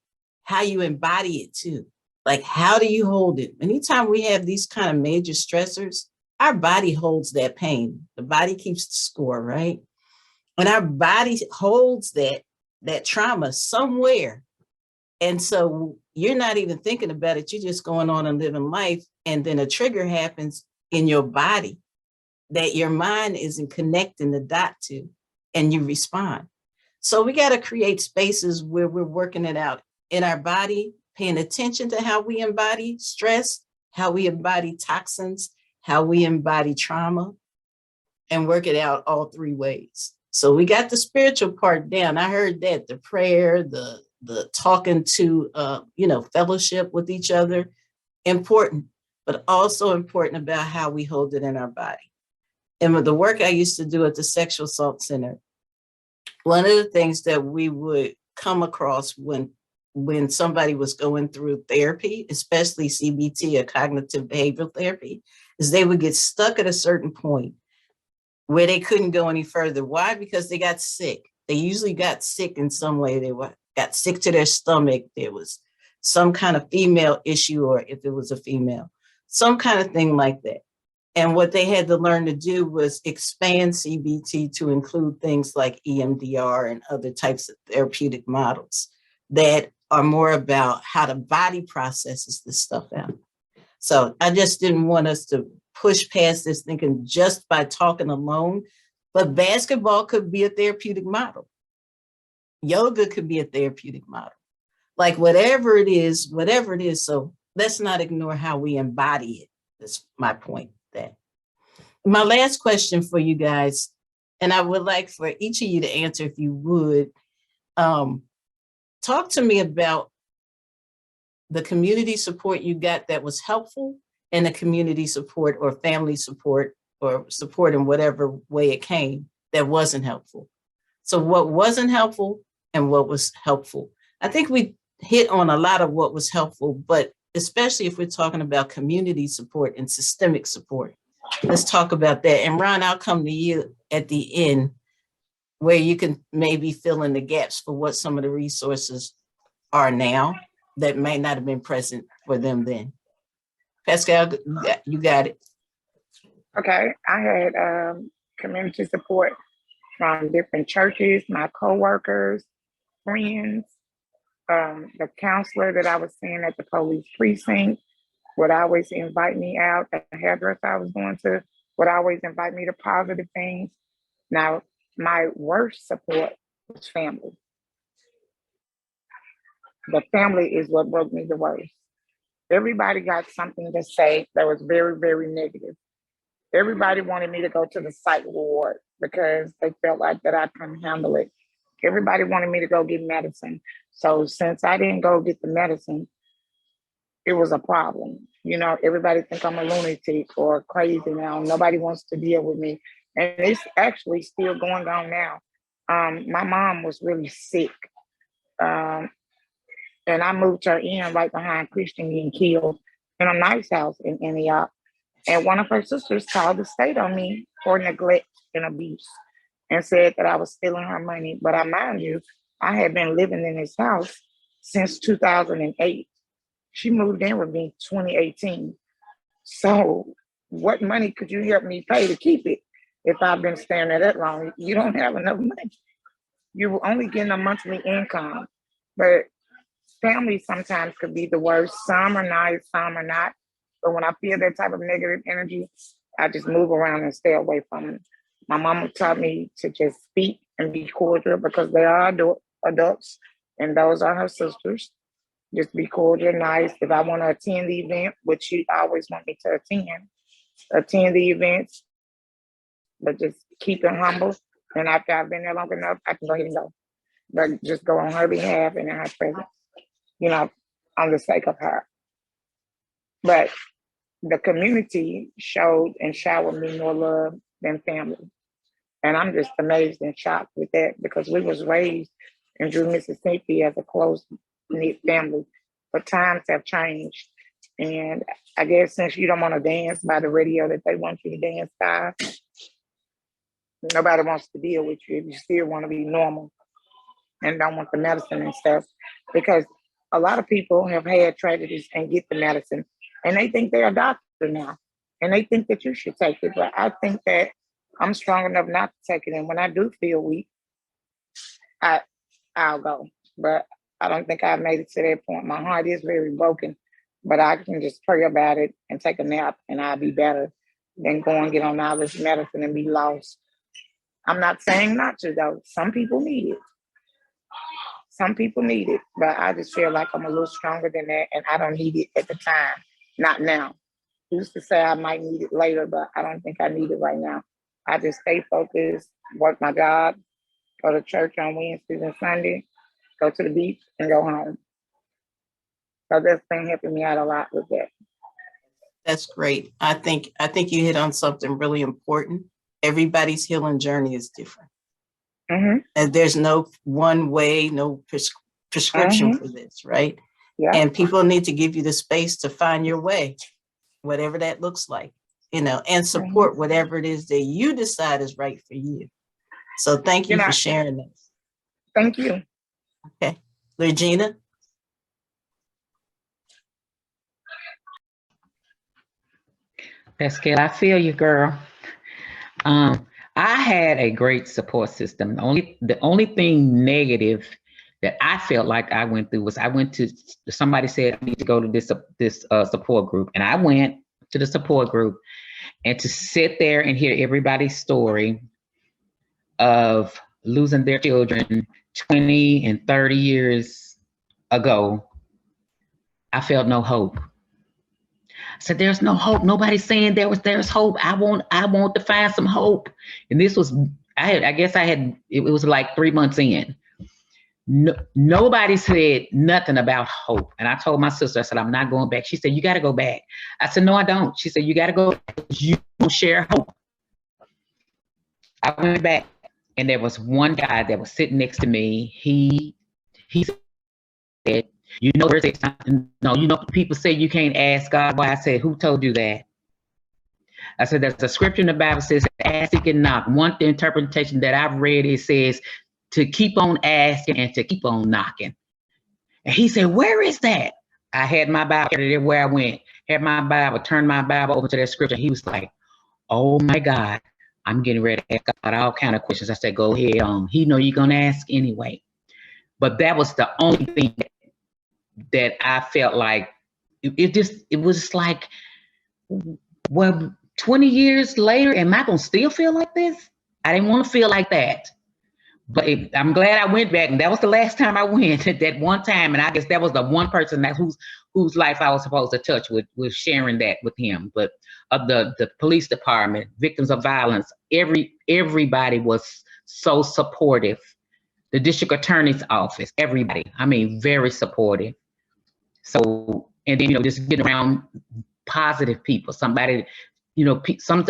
how you embody it too. Like, how do you hold it? Anytime we have these kind of major stressors, our body holds that pain. The body keeps the score, right? And our body holds that trauma somewhere. And so you're not even thinking about it. You're just going on and living life. And then a trigger happens in your body that your mind isn't connecting the dot to, and you respond. So we got to create spaces where we're working it out in our body, paying attention to how we embody stress, how we embody toxins, how we embody trauma, and work it out all three ways. So we got the spiritual part down. I heard that, the prayer, the talking to, fellowship with each other, important, but also important about how we hold it in our body. And with the work I used to do at the Sexual Assault Center, one of the things that we would come across when somebody was going through therapy, especially CBT or cognitive behavioral therapy, is they would get stuck at a certain point where they couldn't go any further. Why? Because they got sick. They usually got sick in some way. They got sick to their stomach. There was some kind of female issue, or if it was a female, some kind of thing like that. And what they had to learn to do was expand CBT to include things like EMDR and other types of therapeutic models that are more about how the body processes this stuff out. So I just didn't want us to push past this thinking just by talking alone, but basketball could be a therapeutic model. Yoga could be a therapeutic model. Like whatever it is. So let's not ignore how we embody it. That's my point. That my last question for you guys, and I would like for each of you to answer if you would, talk to me about the community support you got that was helpful, and the community support or family support or support in whatever way it came that wasn't helpful. So what wasn't helpful and what was helpful? I think we hit on a lot of what was helpful, but especially if we're talking about community support and systemic support. Let's talk about that. And Ron, I'll come to you at the end where you can maybe fill in the gaps for what some of the resources are now that may not have been present for them then. Pascal, you got it. Okay, I had community support from different churches, my coworkers, friends, the counselor that I was seeing at the police precinct would always invite me out. The hairdresser I was going to would always invite me to positive things. Now, my worst support was family. The family is what broke me the worst. Everybody got something to say that was very, very negative. Everybody wanted me to go to the psych ward because they felt like that I couldn't handle it. Everybody wanted me to go get medicine. So since I didn't go get the medicine, it was a problem. You know, everybody think I'm a lunatic or crazy now. Nobody wants to deal with me. And it's actually still going on now. My mom was really sick. And I moved her in right behind Christian getting killed in a nice house in Antioch. And one of her sisters called the state on me for neglect and abuse and said that I was stealing her money. But I mind you, I had been living in this house since 2008. She moved in with me 2018. So what money could you help me pay to keep it if I've been staying there that long? You don't have enough money. You're only getting a monthly income. But family sometimes could be the worst. Some are nice, some are not. But when I feel that type of negative energy, I just move around and stay away from it. My mama taught me to just speak and be cordial because they are adults and those are her sisters. Just be cordial, nice. If I want to attend the event, which she always want me to attend the events, but just keep it humble. And after I've been there long enough, I can go ahead and go. But just go on her behalf and in her presence, you know, on the sake of her. But the community showed and showered me more love than family. And I'm just amazed and shocked with that because we was raised in Drew, Mississippi as a close-knit family. But times have changed. And I guess since you don't want to dance by the radio that they want you to dance by, nobody wants to deal with you if you still want to be normal and don't want the medicine and stuff. Because a lot of people have had tragedies and get the medicine and they think they're a doctor now. And they think that you should take it. But I think that I'm strong enough not to take it. And when I do feel weak, I'll go. But I don't think I've made it to that point. My heart is very broken, but I can just pray about it and take a nap and I'll be better than go and get on all this medicine and be lost. I'm not saying not to though. Some people need it. Some people need it, but I just feel like I'm a little stronger than that and I don't need it at the time. Not now. I used to say I might need it later, but I don't think I need it right now. I just stay focused, work my job, go to church on Wednesdays and Sunday, go to the beach and go home. So that's been helping me out a lot with that. That's great. I think you hit on something really important. Everybody's healing journey is different. Mm-hmm. And there's no one way, no prescription for this, right? Yeah. And people need to give you the space to find your way, whatever that looks like, you know, and support whatever it is that you decide is right for you. So thank you for sharing this. Thank you. Okay. Regina? Pascal, I feel you, girl. I had a great support system. The only thing negative that I felt like I went through was somebody said I need to go to this support group, and I went to the support group, and to sit there and hear everybody's story of losing their children 20 and 30 years ago, I felt no hope. I said, there's no hope. Nobody's saying there's hope. I want to find some hope. And this was, it was like 3 months in. No, nobody said nothing about hope. And I told my sister, I said, I'm not going back. She said, you got to go back. I said, no, I don't. She said, you got to go back. You don't share hope. I went back and there was one guy that was sitting next to me. He said, you know, people say you can't ask God why. I said, who told you that? I said, there's a scripture in the Bible says, ask, seek, and knock. One interpretation that I've read, it says to keep on asking and to keep on knocking. And he said, where is that? I had my Bible everywhere I went, had my Bible, turned my Bible over to that scripture. He was like, oh my God, I'm getting ready to ask God all kind of questions. I said, go ahead. He know you're going to ask anyway. But that was the only thing that I felt like it was like, well, 20 years later, am I gonna still feel like this? I didn't want to feel like that. But I'm glad I went back, and that was the last time I went that one time. And I guess that was the one person that whose life I was supposed to touch with sharing that with him. But the police department, victims of violence, everybody was so supportive. The district attorney's office, everybody, I mean, very supportive. So, and then, just getting around positive people. Somebody, some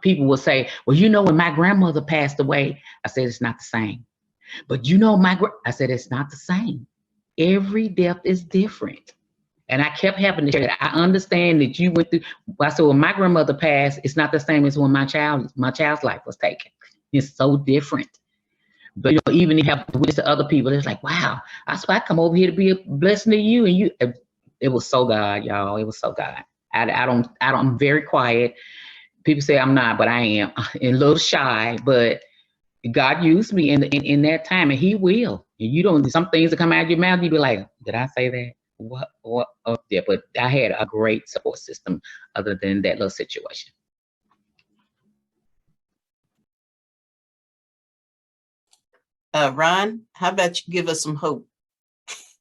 people will say, well, when my grandmother passed away, I said, it's not the same. But I said, it's not the same. Every death is different. And I kept having to share that. I understand that you went through, I said, when my grandmother passed, it's not the same as when my child's life was taken. It's so different. But even you have to witness to other people, it's like, wow, I swear I come over here to be a blessing to you. And it was so God, y'all. It was so God. I'm very quiet. People say I'm not, but I am. And a little shy, but God used me in that time, and He will. And some things that come out of your mouth, you be like, did I say that? What? Oh, yeah. But I had a great support system other than that little situation. Ron, how about you give us some hope?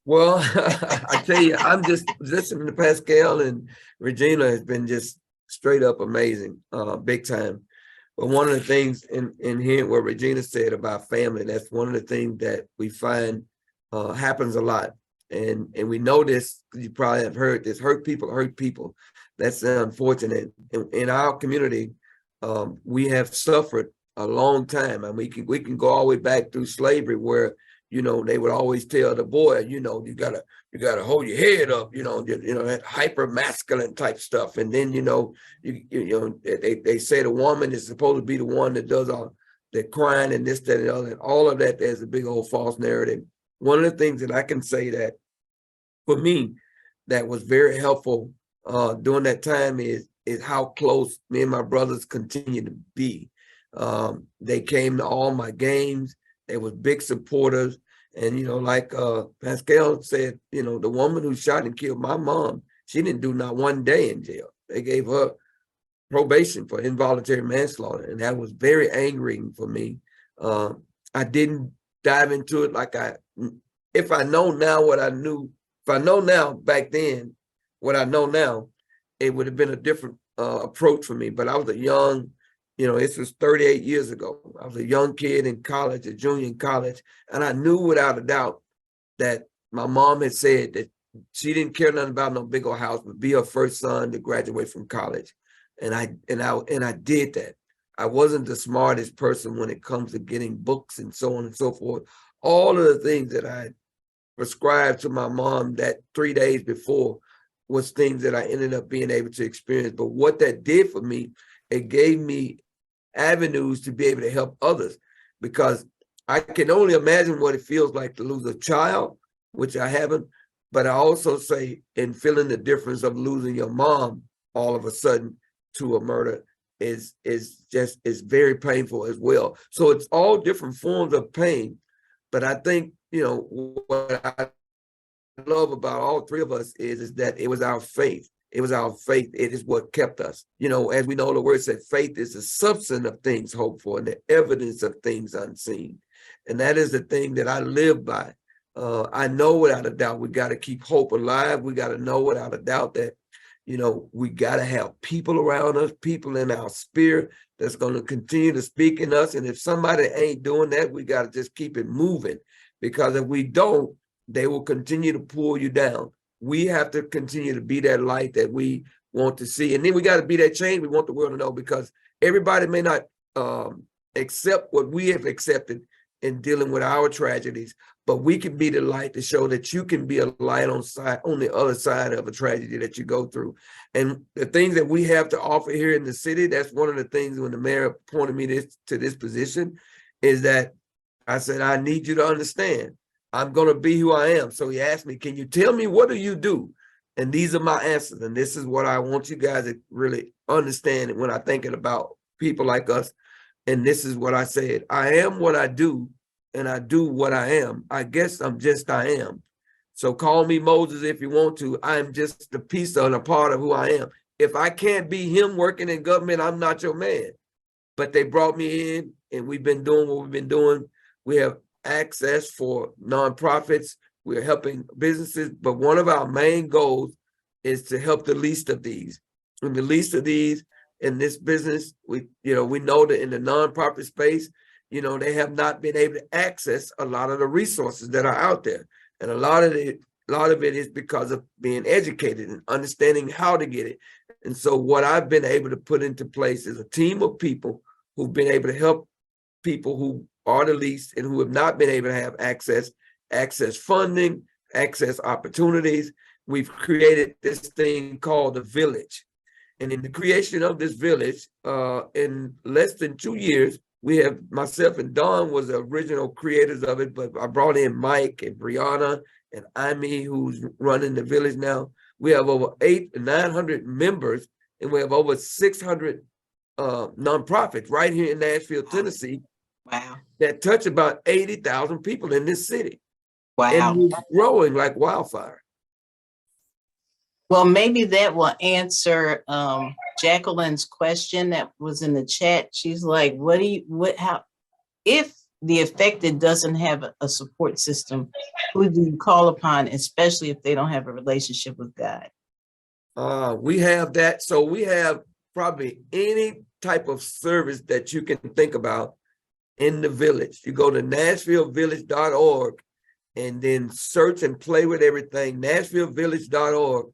Well, I tell you, I'm just listening to Pascal, and Regina has been just straight up amazing, big time. But one of the things in here what Regina said about family, that's one of the things that we find happens a lot. And we know this, you probably have heard this, hurt people. That's unfortunate. In our community, we have suffered a long time, and we can go all the way back through slavery where, you know, they would always tell the boy, you know, you gotta hold your head up, you know, that hyper masculine type stuff. And then, you know, they say the woman is supposed to be the one that does all the crying and this, that, and the other, and all of that. There's a big old false narrative. One of the things that I can say that for me that was very helpful during that time is how close me and my brothers continue to be. They came to all my games. They was big supporters. And, you know, like Pascal said, you know, the woman who shot and killed my mom, she didn't do not one day in jail. They gave her probation for involuntary manslaughter. And that was very angering for me. I didn't dive into it like if I know now what I knew, if I know now back then, what I know now, it would have been a different approach for me. But I was a young, you know, this was 38 years ago. I was a young kid in college, a junior in college, and I knew without a doubt that my mom had said that she didn't care nothing about no big old house, but be her first son to graduate from college. And I did that. I wasn't the smartest person when it comes to getting books and so on and so forth. All of the things that I prescribed to my mom that 3 days before was things that I ended up being able to experience. But what that did for me, it gave me avenues to be able to help others, because I can only imagine what it feels like to lose a child, which I haven't, but I also say in feeling the difference of losing your mom all of a sudden to a murder is very painful as well. So it's all different forms of pain. But I think, you know, what I love about all three of us is that it was our faith. It was our faith. It is what kept us. You know, as we know, the word said, faith is the substance of things hoped for and the evidence of things unseen. And that is the thing that I live by. I know without a doubt, we got to keep hope alive. We got to know without a doubt that, you know, we got to have people around us, people in our sphere that's going to continue to speak in us. And if somebody ain't doing that, we got to just keep it moving, because if we don't, they will continue to pull you down. We have to continue to be that light that we want to see. And then we got to be that change we want the world to know, because everybody may not accept what we have accepted in dealing with our tragedies, but we can be the light to show that you can be a light on the other side of a tragedy that you go through. And the things that we have to offer here in the city, that's one of the things when the mayor appointed me to this position, is that I said, I need you to understand, I'm going to be who I am. So he asked me, can you tell me, what do you do? And these are my answers. And this is what I want you guys to really understand when I'm thinking about people like us. And this is what I said: I am what I do, and I do what I am. I guess I'm just I am. So call me Moses if you want to. I'm just a piece and a part of who I am. If I can't be him working in government, I'm not your man. But they brought me in, and we've been doing what we've been doing. We have access for nonprofits. We're helping businesses. But one of our main goals is to help the least of these. And the least of these in this business, we know that in the nonprofit space, you know, they have not been able to access a lot of the resources that are out there. And a lot of it is because of being educated and understanding how to get it. And so what I've been able to put into place is a team of people who've been able to help people who are the least and who have not been able to have access funding, access opportunities. We've created this thing called the Village. And in the creation of this village, in less than 2 years, we have, myself and Don was the original creators of it, but I brought in Mike and Brianna and Amy, who's running the village now. We have over 900 members, and we have over 600 nonprofits right here in Nashville, Tennessee. Wow. That touch about 80,000 people in this city. Wow. And we're growing like wildfire. Well, maybe that will answer Jacqueline's question that was in the chat. She's like, if the affected doesn't have a support system, who do you call upon, especially if they don't have a relationship with God? We have that. So we have probably any type of service that you can think about in the village. You go to NashvilleVillage.org and then search and play with everything, NashvilleVillage.org.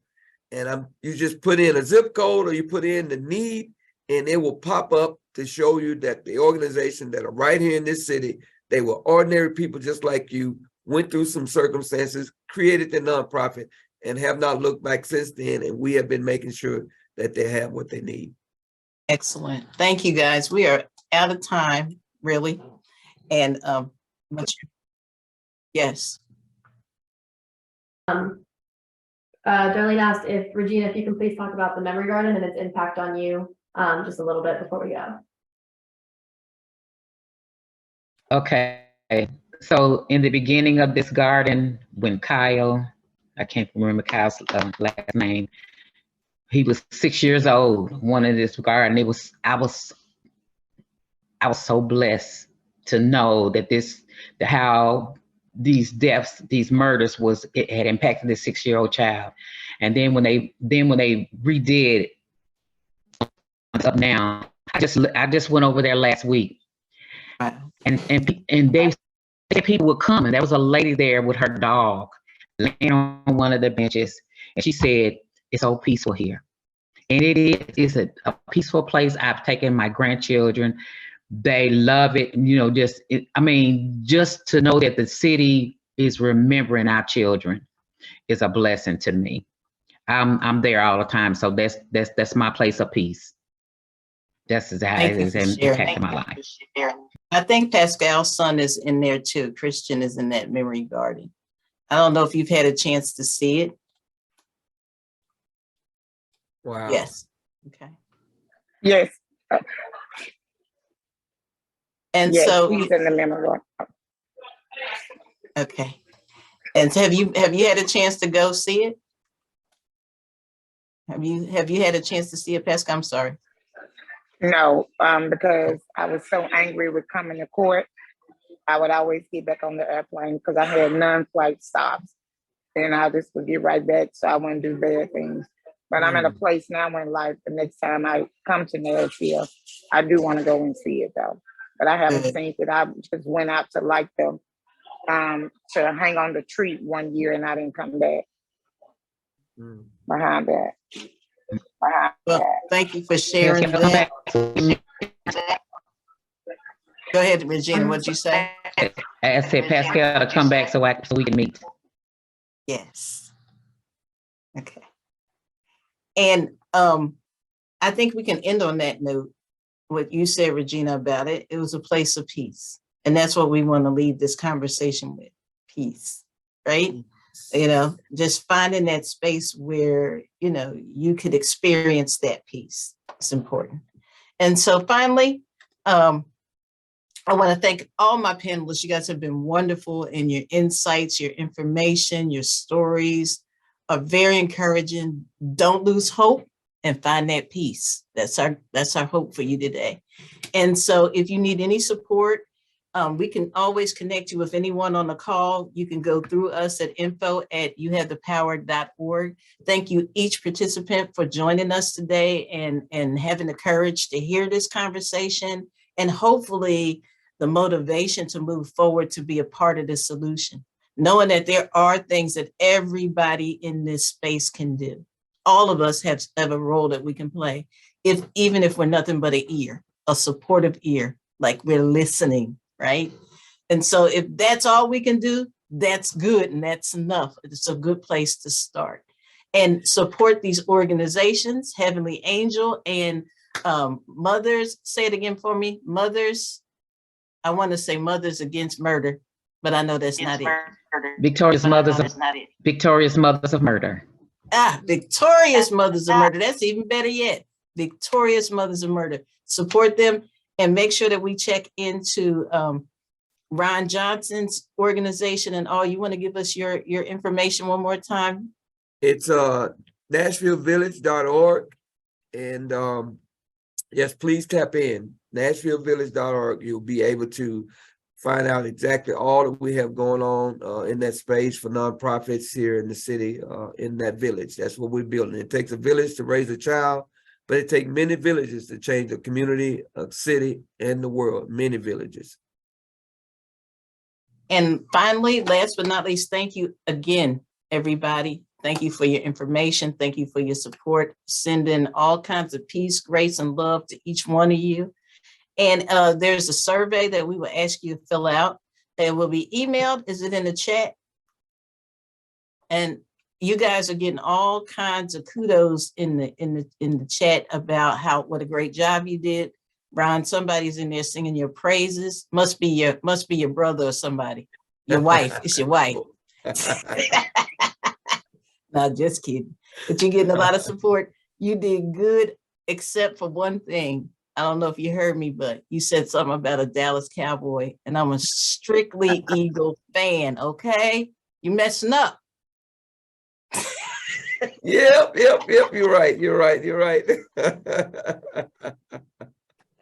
And you just put in a zip code or you put in the need, and it will pop up to show you that the organization that are right here in this city, they were ordinary people just like you, went through some circumstances, created the nonprofit, and have not looked back since then. And we have been making sure that they have what they need. Excellent. Thank you, guys. We are out of time, really. And yes. Darlene asked if, Regina, if you can please talk about the memory garden and its impact on you, just a little bit before we go. Okay, so in the beginning of this garden, when Kyle, I can't remember Kyle's last name, he was 6 years old, wanted this garden. I was so blessed to know that how these deaths, these murders it had impacted this 6-year-old child. And then when they redid it up now, I just went over there last week. Wow. And people would come, and there was a lady there with her dog laying on one of the benches, and she said, "It's so peaceful here." And it's a peaceful place. I've taken my grandchildren. They love it. Just to know that the city is remembering our children is a blessing to me. I'm there all the time. So that's my place of peace. That's how it has impacted my life. I think Pascal's son is in there too. Christian is in that memory garden. I don't know if you've had a chance to see it. Wow. Yes. Okay. Yes. And Yes, so, he's in the memory. okay. And so have you had a chance to go see it? Have you had a chance to see it, Pascal? I'm sorry. No, because I was so angry with coming to court. I would always get back on the airplane because I had non-flight stops, and I just would get right back, so I wouldn't do bad things. But I'm at a place now in life. The next time I come to Nashville, I do want to go and see it though. But I haven't seen it. I just went out to like them to hang on the tree one year, and I didn't come back behind that. Well, thank you for sharing that. Go ahead, Regina. What'd you say? I said Pascal to come back so we can meet. Yes. Okay. And I think we can end on that note. What you said, Regina, about it. It was a place of peace. And that's what we want to leave this conversation with. Peace, right? Just finding that space where, you could experience that peace. It's important. And so finally, I want to thank all my panelists. You guys have been wonderful in your insights, your information, your stories are very encouraging. Don't lose hope and find that peace. That's our hope for you today. And so if you need any support, we can always connect you with anyone on the call. You can go through us at info@youhavethepower.org. Thank you each participant for joining us today and having the courage to hear this conversation, and hopefully the motivation to move forward to be a part of the solution, knowing that there are things that everybody in this space can do. All of us have a role that we can play, even if we're nothing but an ear, a supportive ear, like we're listening, right? And so if that's all we can do, that's good and that's enough. It's a good place to start. And support these organizations, Heavenly Angel and Mothers, say it again for me, Mothers, I want to say Mothers Against Murder, but I know that's not it. Victorious Mothers of Murder. Victorious Mothers of Murder. That's even better yet. Victorious Mothers of Murder. Support them and make sure that we check into Ron Johnson's organization and all. You want to give us your information one more time? It's NashvilleVillage.org. And yes, please tap in. NashvilleVillage.org. You'll be able to find out exactly all that we have going on in that space for nonprofits here in the city, in that village. That's what we're building. It takes a village to raise a child. but it takes many villages to change a community, a city, and the world. Many villages. And finally, last but not least, thank you again, everybody. Thank you for your information. Thank you for your support. Sending all kinds of peace, grace, and love to each one of you. And there's a survey that we will ask you to fill out. It will be emailed. Is it in the chat? And you guys are getting all kinds of kudos in the chat about what a great job you did. Brian, somebody's in there singing your praises. Must be your brother or somebody. Your wife. It's your wife. No, just kidding. But you're getting a lot of support. You did good, except for one thing. I don't know if you heard me, but you said something about a Dallas Cowboy, and I'm a strictly Eagle fan, okay? You messing up. Yep. You're right.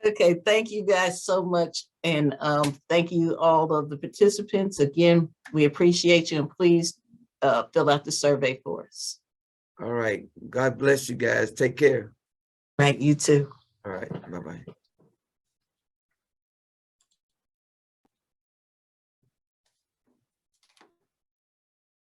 Okay, thank you guys so much. And thank you all of the participants. Again, we appreciate you, and please fill out the survey for us. All right. God bless you guys. Take care. Right, you too. All right. Bye-bye.